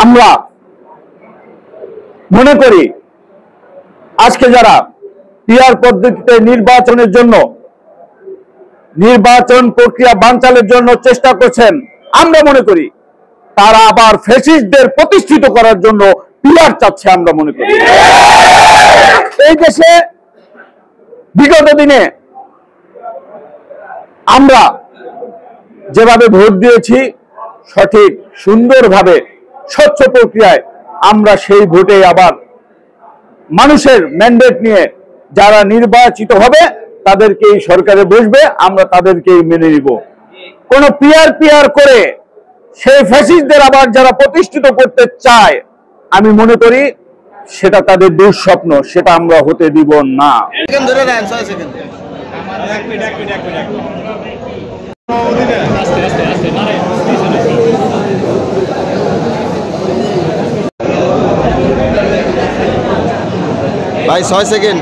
আমরা মনে করি আজকে যারা পিআর পদ্ধতিতে নির্বাচনের জন্য নির্বাচন প্রক্রিয়া বানচালের জন্য চেষ্টা করছেন, আমরা মনে করি তারা আবার ফ্যাসিস্টদের প্রতিষ্ঠিত করার জন্য পিআর চাচ্ছে। আমরা মনে করি এই দেশে বিগত দিনে আমরা যেভাবে ভোট দিয়েছি সঠিক সুন্দরভাবে স্বচ্ছ প্রক্রিয়ায় আমরা সেই ভোটে আবার মানুষের ম্যান্ডেট নিয়ে যারা নির্বাচিত হবে তাদেরকেই সরকারে বসবে, আমরা তাদেরকেই মেনে নিব। কোন পিআর করে সেই ফ্যাসিস্টদের আবার যারা প্রতিষ্ঠিত করতে চায়, আমি মনে করি সেটা তাদের দুঃস্বপ্ন, সেটা আমরা হতে দিব না। ভাই 6 সেকেন্ড।